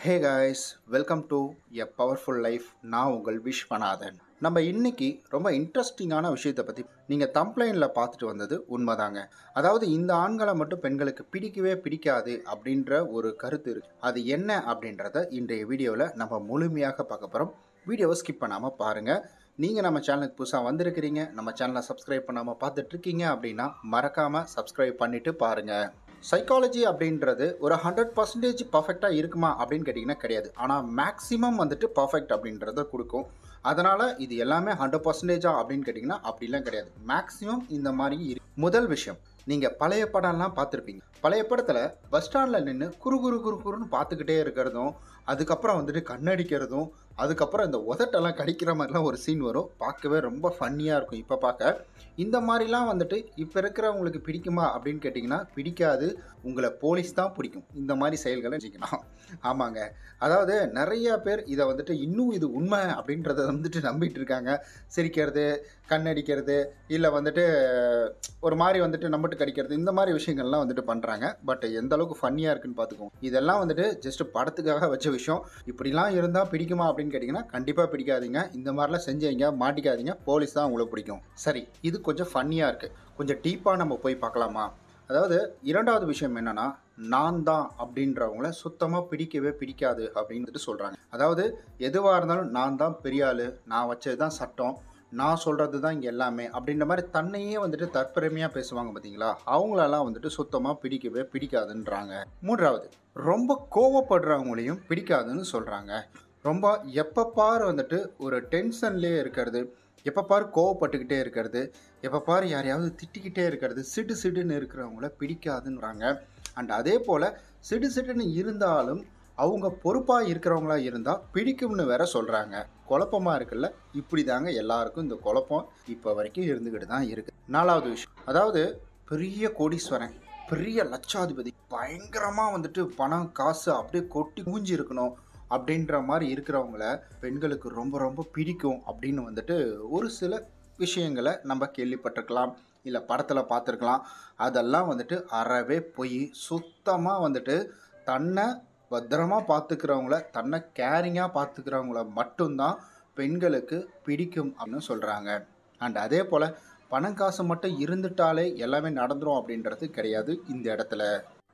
Hey guys, welcome to a powerful life. நான் உங்கள் விஸ்வநாதன். நம்ம இன்னைக்கு ரொம்ப இன்ட்ரெஸ்டிங்கான விஷயத்தை பற்றி நீங்கள் தம்ப்ளைனில் பார்த்துட்டு வந்தது உண்மைதாங்க. அதாவது இந்த ஆண்களை மட்டும் பெண்களுக்கு பிடிக்கவே பிடிக்காது அப்படின்ற ஒரு கருத்து இருக்கு. அது என்ன அப்படின்றத இன்றைய வீடியோவில் நம்ம முழுமையாக பார்க்க போகிறோம். வீடியோவை ஸ்கிப் பண்ணாமல் பாருங்கள். நீங்கள் நம்ம சேனலுக்கு புதுசாக வந்திருக்கிறீங்க, நம்ம சேனலை சப்ஸ்கிரைப் பண்ணாமல் பார்த்துட்ருக்கீங்க அப்படின்னா மறக்காமல் சப்ஸ்கிரைப் பண்ணிவிட்டு பாருங்கள். சைக்காலஜி அப்படின்றது ஒரு 100% பர்ஃபெக்டாக இருக்குமா அப்படின்னு கேட்டிங்கன்னா கிடையாது. ஆனால் மேக்ஸிமம் வந்துட்டு பர்ஃபெக்ட் அப்படின்றத கொடுக்கும். அதனால் இது எல்லாமே 100%ஆ அப்படின்னு கேட்டிங்கன்னா அப்படிலாம் கிடையாது. மேக்ஸிமம் இந்த மாதிரி முதல் விஷயம், நீங்கள் பழைய படம்லாம் பார்த்துருப்பீங்க. பழைய படத்தில் பஸ் ஸ்டாண்டில் நின்று குறு குறு குறு குறுன்னு பார்த்துக்கிட்டே இருக்கிறதும், அதுக்கப்புறம் வந்துட்டு கண்ணடிக்கிறதும், அதுக்கப்புறம் இந்த உதட்டெல்லாம் கடிக்கிற மாதிரிலாம் ஒரு சீன் வரும். பார்க்கவே ரொம்ப ஃபன்னியாக இருக்கும் இப்போ பார்க்க. இந்த மாதிரிலாம் வந்துட்டு இப்போ இருக்கிறவங்களுக்கு பிடிக்குமா அப்படின்னு கேட்டிங்கன்னா பிடிக்காது. உங்களை போலீஸ் தான் பிடிக்கும் இந்த மாதிரி செயல்களை செஞ்சுக்கலாம். ஆமாங்க, அதாவது நிறைய பேர் இதை வந்துட்டு இன்னும் இது உண்மை அப்படின்றத வந்துட்டு நம்பிட்டு இருக்காங்க. சிரிக்கிறது, கண்ணடிக்கிறது, இல்லை வந்துட்டு ஒரு மாதிரி வந்துட்டு நம்பிட்டு கடிக்கிறது, இந்த மாதிரி விஷயங்கள்லாம் வந்துட்டு பண்ணுறாங்க. பட் எந்த அளவுக்கு ஃபன்னியாக இருக்குன்னு பார்த்துக்கோங்க. இதெல்லாம் வந்துட்டு ஜஸ்ட் படத்துக்காக வச்ச விஷயம். இப்படிலாம் இருந்தால் பிடிக்குமா அப்படின்னு கேட்டிங்கன்னா கண்டிப்பாக பிடிக்காதீங்க. இந்த மாதிரிலாம் செஞ்சீங்க மாட்டிக்காதீங்க, போலீஸ் தான் உங்களை பிடிக்கும். சரி, இது கொஞ்சம் ஃபன்னியாக இருக்குது. கொஞ்சம் டீப்பாக நம்ம போய் பார்க்கலாமா? அதாவது இரண்டாவது விஷயம் என்னென்னா, நான் தான் அப்படின்றவங்கள சுத்தமாக பிடிக்கவே பிடிக்காது அப்படின்னு சொல்கிறாங்க. அதாவது எதுவாக இருந்தாலும் நான் தான் பெரிய ஆள், நான் வச்சது தான் சட்டம், நான் சொல்கிறது தான் இங்கே எல்லாமே அப்படின்ற மாதிரி தன்னையே வந்துட்டு தற்பெருமையாக பேசுவாங்க பார்த்தீங்களா? அவங்களெல்லாம் வந்துட்டு சுத்தமாக பிடிக்கவே பிடிக்காதுன்றாங்க. மூன்றாவது, ரொம்ப கோவப்படுறவங்களையும் பிடிக்காதுன்னு சொல்கிறாங்க. ரொம்ப எப்போ பாரு வந்துட்டு ஒரு டென்ஷன்லேயே இருக்கிறது, எப்போ பாரு கோவப்பட்டுக்கிட்டே இருக்கிறது, எப்போ பாரு யாரையாவது திட்டிக்கிட்டே இருக்கிறது, சிடு சிடுன்னு இருக்கிறவங்கள பிடிக்காதுன்றாங்க. அண்ட் அதே போல் சிடு சிடுன்னு இருந்தாலும் அவங்க பொறுப்பாக இருக்கிறவங்களா இருந்தால் பிடிக்கும்னு வேற சொல்கிறாங்க. குழப்பமாக இருக்குல்ல? இப்படி தாங்க எல்லாருக்கும் இந்த குழப்பம் இப்போ வரைக்கும் இருந்துக்கிட்டு தான் இருக்குது. நாலாவது விஷயம், அதாவது பெரிய கோடீஸ்வரன், பெரிய லட்சாதிபதி, பயங்கரமாக வந்துட்டு பணம் காசு அப்படியே கொட்டி குவிஞ்சு இருக்கணும் அப்படின்ற மாதிரி இருக்கிறவங்கள பெண்களுக்கு ரொம்ப ரொம்ப பிடிக்கும் அப்படின்னு வந்துட்டு ஒரு சில விஷயங்களை நம்ம கேள்விப்பட்டிருக்கலாம், இல்லை படத்தில் பார்த்துருக்கலாம். அதெல்லாம் வந்துட்டு அறவே போய் சுத்தமாக வந்துட்டு தன்னை பத்திரமாக பார்த்துக்கிறவங்கள, தன்னை கேரிங்காக பார்த்துக்கிறவங்கள மட்டும்தான் பெண்களுக்கு பிடிக்கும் அப்படின்னு சொல்கிறாங்க. அண்ட் அதே போல் பணம் காசு மட்டும் இருந்துட்டாலே எல்லாமே நடந்துடும் அப்படின்றது கிடையாது இந்த இடத்துல.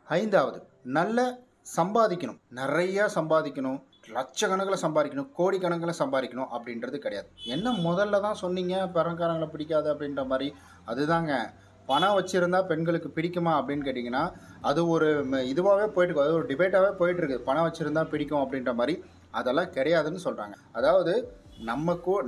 ஐந்தாவது, நல்ல சம்பாதிக்கணும், நிறையா சம்பாதிக்கணும், லட்சக்கணக்கில் சம்பாதிக்கணும், கோடிக்கணக்கில் சம்பாதிக்கணும் அப்படின்றது கிடையாது. என்ன முதல்ல தான் சொன்னீங்க பணக்காரங்களை பிடிக்காது அப்படின்ற மாதிரி, அதுதாங்க. பணம் வச்சுருந்தா பெண்களுக்கு பிடிக்குமா அப்படின்னு கேட்டிங்கன்னா அது ஒரு இதுவாகவே போயிட்டு, அது ஒரு டிபேட்டாகவே போயிட்டுருக்கு. பணம் வச்சுருந்தா பிடிக்கும் அப்படின்ற மாதிரி அதெல்லாம் கிடையாதுன்னு சொல்கிறாங்க. அதாவது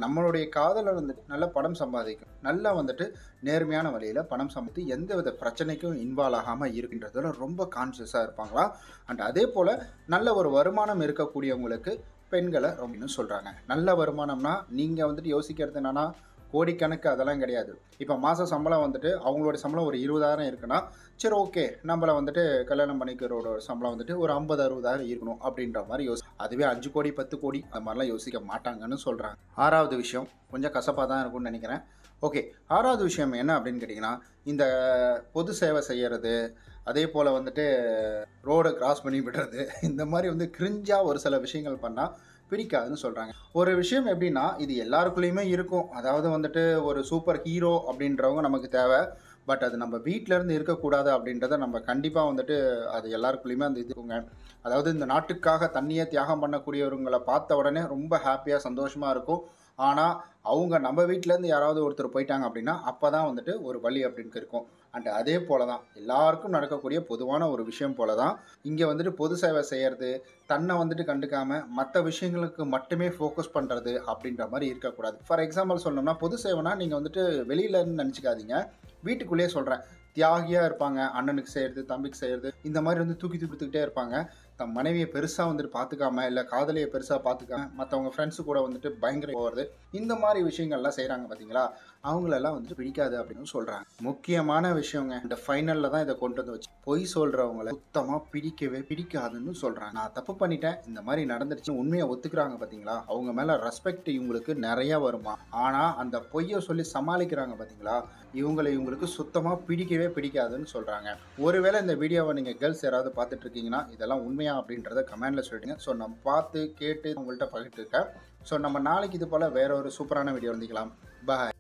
நம்மளுடைய காதலை வந்துட்டு நல்ல பணம் சம்பாதிக்கும், நல்லா வந்துட்டு நேர்மையான வழியில் பணம் சம்பாதித்து எந்த வித பிரச்சனைக்கும் இன்வால்வ் ஆகாமல் இருக்கின்றதில் ரொம்ப கான்சியஸாக இருப்பாங்களா. அண்ட் அதே போல் நல்ல ஒரு வருமானம் இருக்கக்கூடியவங்களுக்கு பெண்களை ரொம்பன்னு சொல்கிறாங்க. நல்ல வருமானம்னா நீங்கள் வந்துட்டு யோசிக்கிறது என்னென்னா கோடிக்கணக்கு அதெல்லாம் கிடையாது. இப்போ மாத சம்பளம் வந்துட்டு அவங்களோட சம்பளம் ஒரு 20,000 இருக்குன்னா, சரி ஓகே, நம்மளை வந்துட்டு கல்யாணம் பண்ணிக்கிறோட சம்பளம் வந்துட்டு ஒரு 50-60,000 இருக்கணும் அப்படின்ற மாதிரி அதுவே 5 கோடி 10 கோடி அந்த மாதிரிலாம் யோசிக்க மாட்டாங்கன்னு சொல்கிறாங்க. ஆறாவது விஷயம் கொஞ்சம் கசப்பாக தான் இருக்கும்னு நினைக்கிறேன். ஓகே, ஆறாவது விஷயம் என்ன அப்படின்னு கேட்டிங்கன்னா, இந்த பொது சேவை செய்கிறது, அதே போல் வந்துட்டு ரோடை கிராஸ் பண்ணி விடுறது, இந்த மாதிரி வந்து கிரிஞ்சாக ஒரு சில விஷயங்கள் பண்ணால் பிடிக்காதுன்னு சொல்கிறாங்க. ஒரு விஷயம் எப்படின்னா, இது எல்லாருக்குள்ளேயுமே இருக்கும். அதாவது வந்துட்டு ஒரு சூப்பர் ஹீரோ அப்படின்றவங்க நமக்கு தேவை. பட் அது நம்ம வீட்டிலேருந்து இருக்கக்கூடாது அப்படின்றத நம்ம கண்டிப்பாக வந்துட்டு அது எல்லாருக்குள்ளேயுமே அந்த இதுங்க. அதாவது இந்த நாட்டுக்காக தண்ணியை தியாகம் பண்ணக்கூடியவங்களை பார்த்த உடனே ரொம்ப ஹாப்பியாக சந்தோஷமாக இருக்கும். ஆனால் அவங்க நம்ம வீட்டிலேருந்து யாராவது ஒருத்தர் போயிட்டாங்க அப்படின்னா அப்போ தான் வந்துட்டு ஒரு வழி அப்படின்னு இருக்கும். அண்ட் அதே போல தான் எல்லாருக்கும் நடக்கக்கூடிய பொதுவான ஒரு விஷயம் போல தான் இங்கே வந்துட்டு பொது சேவை செய்கிறது, தன்னை வந்துட்டு கண்டுக்காமல் மற்ற விஷயங்களுக்கு மட்டுமே ஃபோக்கஸ் பண்ணுறது அப்படின்ற மாதிரி இருக்கக்கூடாது. ஃபார் எக்ஸாம்பிள் சொல்லணும்னா, பொது சேவைனா நீங்கள் வந்துட்டு வெளியிலன்னு நினச்சிக்காதீங்க, வீட்டுக்குள்ளேயே சொல்கிறேன். தியாகியாக இருப்பாங்க, அண்ணனுக்கு செய்கிறது, தம்பிக்கு செய்கிறது, இந்த மாதிரி வந்து தூக்கி கொடுத்துக்கிட்டே இருப்பாங்க. தன் மனைவியை பெருசாக வந்துட்டு பார்த்துக்காம, இல்லை காதலியை பெருசாக பார்த்துக்காம மற்றவங்க ஃப்ரெண்ட்ஸு கூட வந்துட்டு பயங்கர போகிறது, இந்த மாதிரி விஷயங்கள்லாம் செய்கிறாங்க பார்த்தீங்களா? அவங்களெல்லாம் வந்துட்டு பிடிக்காது அப்படின்னு சொல்கிறாங்க. முக்கியமான விஷயங்க, இந்த ஃபைனலில் தான் இதை கொண்டு வந்து வச்சு பொய் சொல்கிறவங்கள சுத்தமாக பிடிக்கவே பிடிக்காதுன்னு சொல்கிறாங்க. நான் தப்பு பண்ணிட்டேன், இந்த மாதிரி நடந்துருச்சுன்னு உண்மையை ஒத்துக்கிறாங்க பார்த்தீங்களா, அவங்க மேலே ரெஸ்பெக்ட் இவங்களுக்கு நிறைய வருமா. ஆனால் அந்த பொய்யை சொல்லி சமாளிக்கிறாங்க பார்த்தீங்களா, இவங்களுக்கு சுத்தமாக பிடிக்கவே பிடிக்காதுன்னு சொல்கிறாங்க. ஒருவேளை இந்த வீடியோவை நீங்கள் கேர்ள்ஸ் யாராவது பார்த்துட்டு இருக்கீங்கன்னா இதெல்லாம் உண்மையா அப்படின்றத கமெண்ட்ல சொல்லிடுங்க. ஸோ நம்ம பார்த்து கேட்டு உங்கள்கிட்ட பகிர்ந்துருக்கேன். ஸோ நம்ம நாளைக்கு இது போல் வேற ஒரு சூப்பரான வீடியோ வந்துக்கலாம். பாய்.